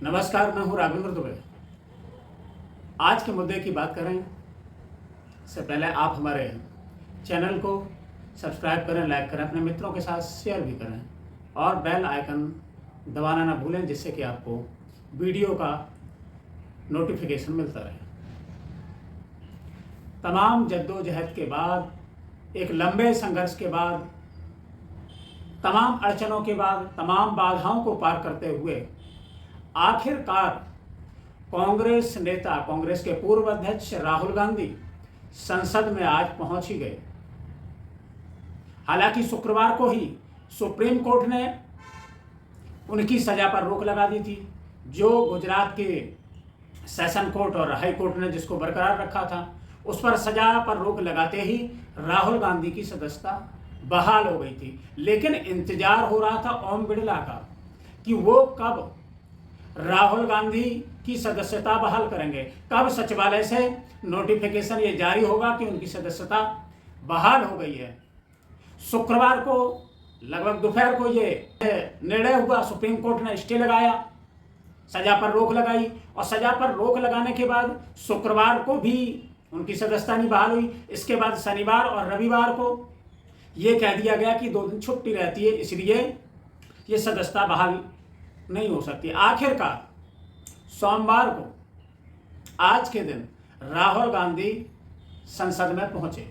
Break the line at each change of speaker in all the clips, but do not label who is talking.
नमस्कार, मैं हूं राघवेंद्र दुबे। आज के मुद्दे की बात करें से पहले आप हमारे चैनल को सब्सक्राइब करें, लाइक करें, अपने मित्रों के साथ शेयर भी करें और बेल आइकन दबाना ना भूलें, जिससे कि आपको वीडियो का नोटिफिकेशन मिलता रहे। तमाम जद्दोजहद के बाद, एक लंबे संघर्ष के बाद, तमाम अड़चनों के बाद, तमाम बाधाओं को पार करते हुए आखिरकार कांग्रेस नेता, कांग्रेस के पूर्व अध्यक्ष राहुल गांधी संसद में आज पहुंच ही गए। हालांकि शुक्रवार को ही सुप्रीम कोर्ट ने उनकी सजा पर रोक लगा दी थी, जो गुजरात के सेशन कोर्ट और हाई कोर्ट ने जिसको बरकरार रखा था, उस पर सजा पर रोक लगाते ही राहुल गांधी की सदस्यता बहाल हो गई थी। लेकिन इंतजार हो रहा था ओम बिड़ला का कि वो कब राहुल गांधी की सदस्यता बहाल करेंगे, कब सचिवालय से नोटिफिकेशन ये जारी होगा कि उनकी सदस्यता बहाल हो गई है। शुक्रवार को लगभग दोपहर को ये निर्णय हुआ, सुप्रीम कोर्ट ने स्टे लगाया, सजा पर रोक लगाई और सजा पर रोक लगाने के बाद शुक्रवार को भी उनकी सदस्यता नहीं बहाल हुई। इसके बाद शनिवार और रविवार को ये कह दिया गया कि 2 दिन छुट्टी रहती है, इसलिए ये सदस्यता बहाल नहीं हो सकती। आखिरकार सोमवार को आज के दिन राहुल गांधी संसद में पहुंचे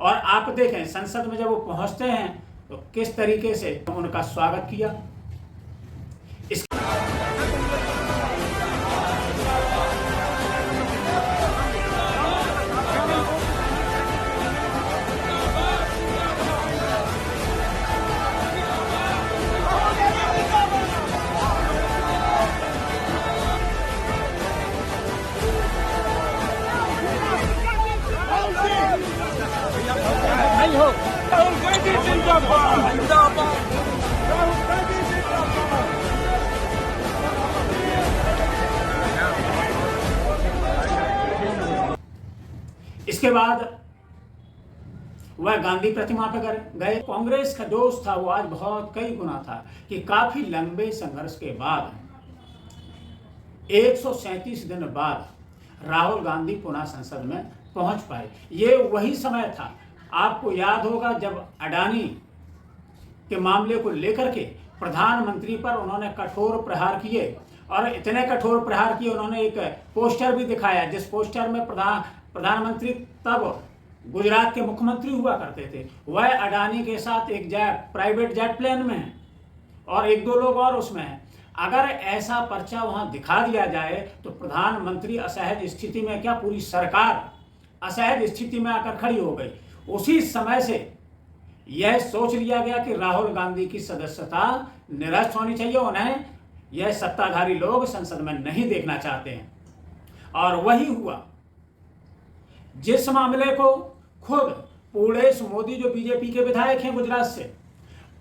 और आप देखें संसद में जब वो पहुंचते हैं तो किस तरीके से उनका स्वागत किया। इसके बाद वह गांधी प्रतिमा पर गए। कांग्रेस का जोश था वो आज बहुत कई गुना था कि काफी लंबे संघर्ष के बाद 137 दिन बाद राहुल गांधी पुनः संसद में पहुंच पाए। ये वही समय था, आपको याद होगा, जब अडानी के मामले को लेकर के प्रधानमंत्री पर उन्होंने कठोर प्रहार किए और इतने कठोर प्रहार किए, उन्होंने एक पोस्टर भी दिखाया जिस पोस्टर में प्रधानमंत्री तब गुजरात के मुख्यमंत्री हुआ करते थे, वह अडानी के साथ एक प्राइवेट जेट प्लेन में है और 1-2 लोग और उसमें हैं। अगर ऐसा पर्चा वहां दिखा दिया जाए तो प्रधानमंत्री असहज स्थिति में, क्या पूरी सरकार असहज स्थिति में आकर खड़ी हो गई। उसी समय से यह सोच लिया गया कि राहुल गांधी की सदस्यता निरस्त होनी चाहिए, उन्हें यह सत्ताधारी लोग संसद में नहीं देखना चाहते हैं। और वही हुआ। जिस मामले को खुद पूर्णेश मोदी, जो बीजेपी के विधायक हैं गुजरात से,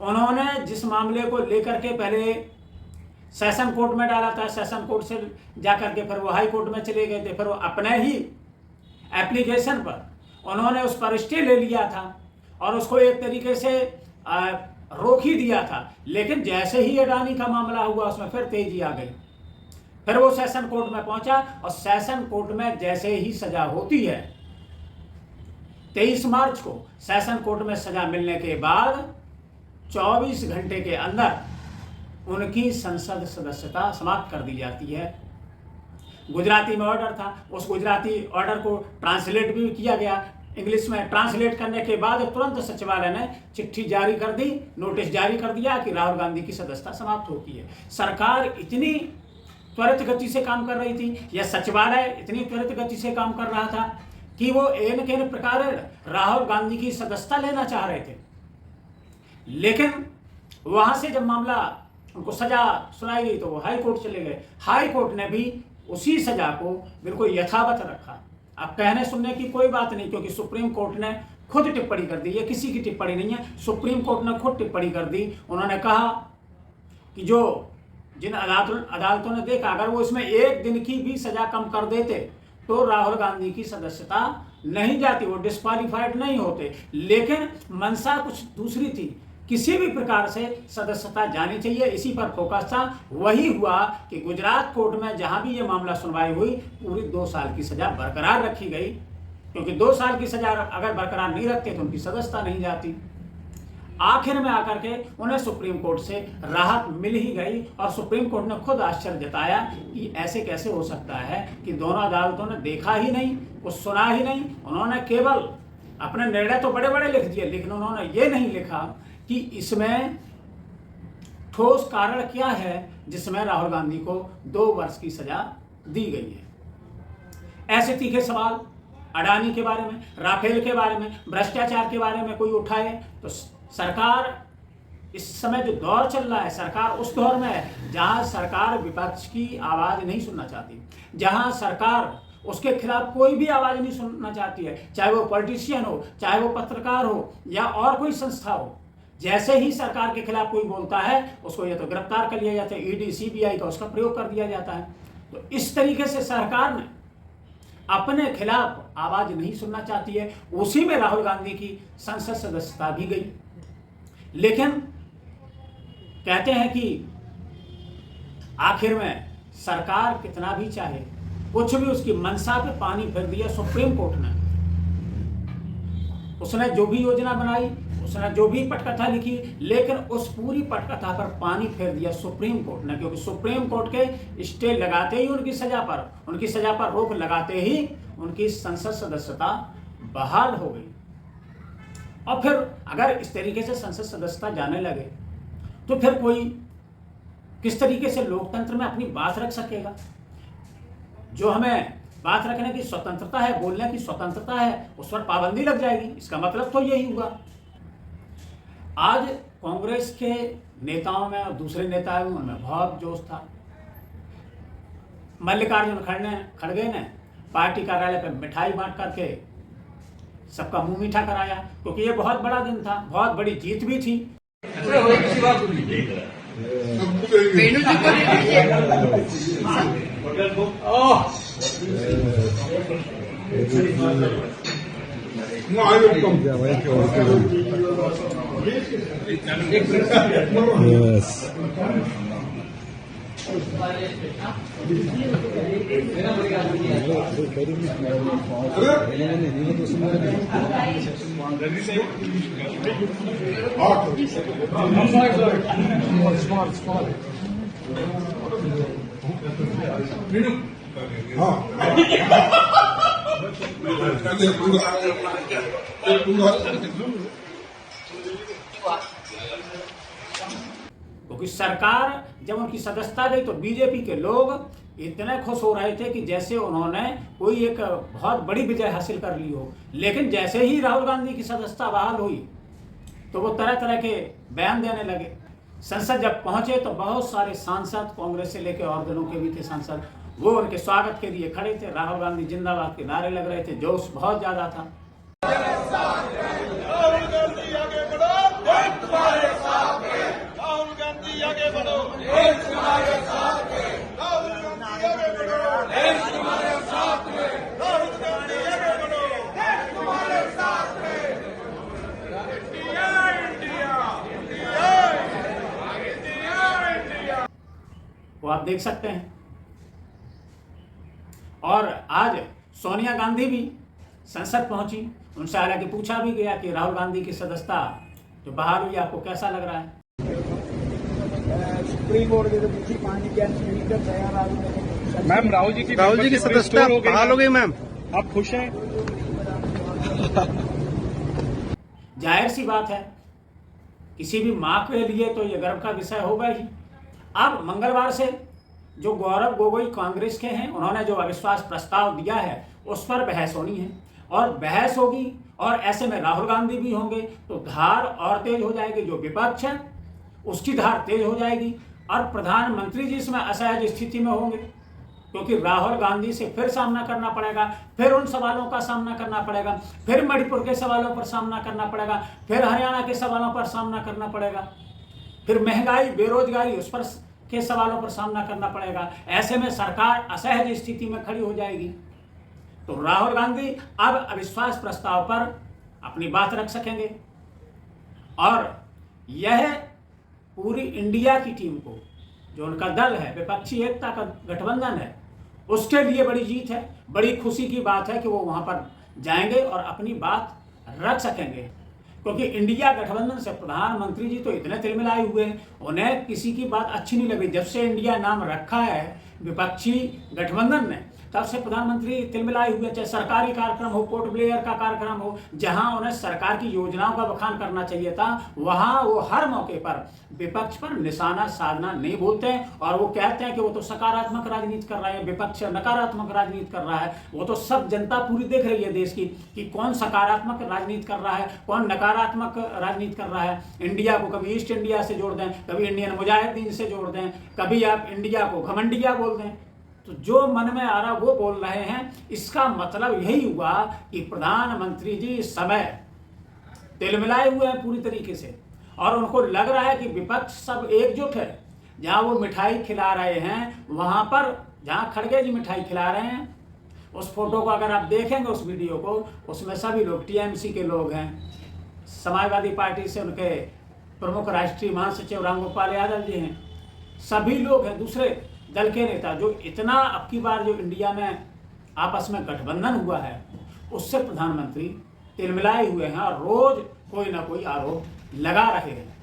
उन्होंने जिस मामले को लेकर के पहले सेशन कोर्ट में डाला था, सेशन कोर्ट से जाकर के फिर वो हाई कोर्ट में चले गए थे, फिर वो अपने ही एप्लीकेशन पर उन्होंने उस पर स्टे ले लिया था और उसको एक तरीके से रोक ही दिया था। लेकिन जैसे ही अडानी का मामला हुआ उसमें फिर तेजी आ गई, फिर वो सेशन कोर्ट में पहुंचा और सेशन कोर्ट में जैसे ही सजा होती है, 23 मार्च को सेशन कोर्ट में सजा मिलने के बाद 24 घंटे के अंदर उनकी संसद सदस्यता समाप्त कर दी जाती है। गुजराती में ऑर्डर था, उस गुजराती ऑर्डर को ट्रांसलेट भी किया गया इंग्लिश में। ट्रांसलेट करने के बाद तुरंत सचिवालय ने चिट्ठी जारी कर दी, नोटिस जारी कर दिया कि राहुल गांधी की सदस्यता समाप्त होती है। सरकार इतनी त्वरित गति से काम कर रही थी, या सचिवालय इतनी त्वरित गति से काम कर रहा था कि वो एन केन प्रकार राहुल गांधी की सदस्यता लेना चाह रहे थे। लेकिन वहां से जब मामला, उनको सजा सुनाई गई तो वो हाई कोर्ट चले गए। हाई कोर्ट ने भी उसी सजा को बिल्कुल यथावत रखा। अब कहने सुनने की कोई बात नहीं, क्योंकि सुप्रीम कोर्ट ने खुद टिप्पणी कर दी, ये किसी की टिप्पणी नहीं है, सुप्रीम कोर्ट ने खुद टिप्पणी कर दी। उन्होंने कहा कि जिन अदालतों ने देखा, अगर वो इसमें 1 दिन की भी सजा कम कर देते तो राहुल गांधी की सदस्यता नहीं जाती, वो डिस्क्वालीफाइड नहीं होते। लेकिन मंशा कुछ दूसरी थी किसी भी प्रकार से सदस्यता जानी चाहिए, इसी पर फोकस था। वही हुआ कि गुजरात कोर्ट में जहां भी ये मामला सुनवाई हुई, पूरी 2 साल की सजा बरकरार रखी गई, क्योंकि 2 साल की सजा अगर बरकरार नहीं रखते तो उनकी सदस्यता नहीं जाती। आखिर में आकर के उन्हें सुप्रीम कोर्ट से राहत मिल ही गई, और सुप्रीम कोर्ट ने खुद आश्चर्य जताया कि ऐसे कैसे हो सकता है कि दोनों अदालतों ने देखा ही नहीं, कुछ सुना ही नहीं। उन्होंने केवल अपने निर्णय तो बड़े बड़े लिख दिए, लेकिन उन्होंने ये नहीं लिखा कि इसमें ठोस कारण क्या है जिसमें राहुल गांधी को 2 वर्ष की सजा दी गई है। ऐसे तीखे सवाल अडानी के बारे में, राफेल के बारे में, भ्रष्टाचार के बारे में कोई उठाए तो सरकार, इस समय जो दौर चल रहा है, सरकार उस दौर में है जहां सरकार विपक्ष की आवाज नहीं सुनना चाहती, जहां सरकार उसके खिलाफ कोई भी आवाज नहीं सुनना चाहती है, चाहे वो पॉलिटिशियन हो, चाहे वो पत्रकार हो या और कोई संस्था हो। जैसे ही सरकार के खिलाफ कोई बोलता है उसको या तो गिरफ्तार कर लिया जाता है, ईडी सीबीआई का उसका प्रयोग कर दिया जाता है। तो इस तरीके से सरकार ने अपने खिलाफ आवाज नहीं सुनना चाहती है। उसी में राहुल गांधी की संसद सदस्यता भी गई। लेकिन कहते हैं कि आखिर में सरकार कितना भी चाहे, कुछ भी उसकी मंशा पे पानी फेर दिया सुप्रीम कोर्ट ने। उसने जो भी योजना बनाई, उसने जो भी पटकथा लिखी, लेकिन उस पूरी पटकथा पर पानी फेर दिया सुप्रीम कोर्ट ने, क्योंकि सुप्रीम कोर्ट के स्टे लगाते ही उनकी सजा पर रोक लगाते ही उनकी संसद सदस्यता बहाल हो गई। और फिर अगर इस तरीके से संसद सदस्यता जाने लगे तो फिर कोई किस तरीके से लोकतंत्र में अपनी बात रख सकेगा? जो हमें बात रखने की स्वतंत्रता है, बोलने की स्वतंत्रता है, उस पर पाबंदी लग जाएगी। इसका मतलब तो यही हुआ। आज कांग्रेस के नेताओं में और दूसरे नेताओं में बहुत जोश था। मल्लिकार्जुन खड़गे ने पार्टी कार्यालय पर मिठाई बांट करके सबका मुंह मीठा कराया, क्योंकि ये बहुत बड़ा दिन था, बहुत बड़ी जीत भी थी।
वेणु जी को दे
क्योंकि सरकार जब उनकी सदस्यता गई तो बीजेपी के लोग इतने खुश हो रहे थे कि जैसे उन्होंने कोई एक बहुत बड़ी विजय हासिल कर ली हो। लेकिन जैसे ही राहुल गांधी की सदस्यता बहाल हुई तो वो तरह तरह के बयान देने लगे। संसद जब पहुंचे तो बहुत सारे सांसद, कांग्रेस से लेकर और दलों के भी थे सांसद, वो उनके स्वागत के लिए खड़े थे। राहुल गांधी जिंदाबाद के नारे लग रहे थे, जोश बहुत ज्यादा था। वो आप देख सकते हैं। और आज सोनिया गांधी भी संसद पहुंची। उनसे हालांकि पूछा भी गया कि राहुल गांधी की सदस्यता जो बहाल हुई आपको कैसा लग रहा है?
सुप्रीम कोर्ट के तो पानी के स्पीकर तैयार।
मैम राहुल जी की सदस्यता बहाल हो गई। मैम आप खुश हैं?
जाहिर सी बात है, किसी भी मां के लिए तो यह गर्व का विषय होगा ही। अब मंगलवार से जो गौरव गोगोई कांग्रेस के हैं, उन्होंने जो अविश्वास प्रस्ताव दिया है उस पर बहस होनी है, और बहस होगी और ऐसे में राहुल गांधी भी होंगे तो धार और तेज हो जाएगी। जो विपक्ष है उसकी धार तेज हो जाएगी और प्रधानमंत्री जी इसमें असहज स्थिति में होंगे, क्योंकि राहुल गांधी से फिर सामना करना पड़ेगा, फिर उन सवालों का सामना करना पड़ेगा, फिर मणिपुर के सवालों पर सामना करना पड़ेगा, फिर हरियाणा के सवालों पर सामना करना पड़ेगा, फिर महंगाई, बेरोजगारी, उस पर के सवालों पर सामना करना पड़ेगा। ऐसे में सरकार असहज स्थिति में खड़ी हो जाएगी। तो राहुल गांधी अब अविश्वास प्रस्ताव पर अपनी बात रख सकेंगे और यह पूरी इंडिया की टीम को, जो उनका दल है, विपक्षी एकता का गठबंधन है, उसके लिए बड़ी जीत है। बड़ी खुशी की बात है कि वो वहाँ पर जाएंगे और अपनी बात रख सकेंगे, क्योंकि इंडिया गठबंधन से प्रधानमंत्री जी तो इतने तिलमिलाए हुए हैं, उन्हें किसी की बात अच्छी नहीं लगी। जब से इंडिया नाम रखा है विपक्षी गठबंधन ने, तब से प्रधानमंत्री तिलमिलाए हुए, चाहे सरकारी कार्यक्रम हो, पोर्ट ब्लेयर का कार्यक्रम हो, जहां उन्हें सरकार की योजनाओं का बखान करना चाहिए था, वहां वो हर मौके पर विपक्ष पर निशाना साधना नहीं भूलते हैं और वो कहते हैं कि वो तो सकारात्मक राजनीति कर रहे हैं, विपक्ष नकारात्मक राजनीति कर रहा है। वो तो सब जनता पूरी देख रही है देश की कि कौन सकारात्मक राजनीति कर रहा है, कौन नकारात्मक राजनीति कर रहा है। इंडिया को कभी ईस्ट इंडिया से जोड़ दें, कभी इंडियन मुजाहिदीन से जोड़ दें, कभी आप इंडिया को घमंडिया बोल दें। तो जो मन में आ रहा वो बोल रहे हैं। इसका मतलब यही हुआ कि प्रधानमंत्री जी इस समय तिलमिलाए हुए हैं पूरी तरीके से, और उनको लग रहा है कि विपक्ष सब एकजुट है। जहां वो मिठाई खिला रहे हैं, वहां पर जहां खड़गे जी मिठाई खिला रहे हैं, उस फोटो को अगर आप देखेंगे, उस वीडियो को, उसमें सभी लोग टीएमसी के लोग हैं, समाजवादी पार्टी से उनके प्रमुख राष्ट्रीय महासचिव रामगोपाल यादव जी हैं, सभी लोग हैं, दूसरे दल के नेता, जो इतना अब की बार जो इंडिया में आपस में गठबंधन हुआ है, उससे प्रधानमंत्री तिलमिलाए हुए हैं और रोज कोई ना कोई आरोप लगा रहे हैं।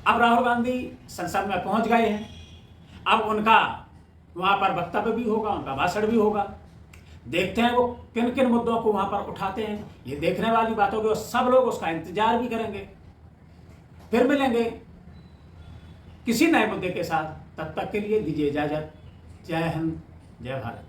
अब राहुल गांधी संसद में पहुंच गए हैं, अब उनका वहां पर वक्तव्य भी होगा, उनका भाषण भी होगा। देखते हैं वो किन किन मुद्दों को वहां पर उठाते हैं। ये देखने वाली बात होगी और सब लोग उसका इंतजार भी करेंगे। फिर मिलेंगे किसी नए मुद्दे के साथ, तब तक के लिए दीजिए इजाजत। जय हिंद, जय भारत।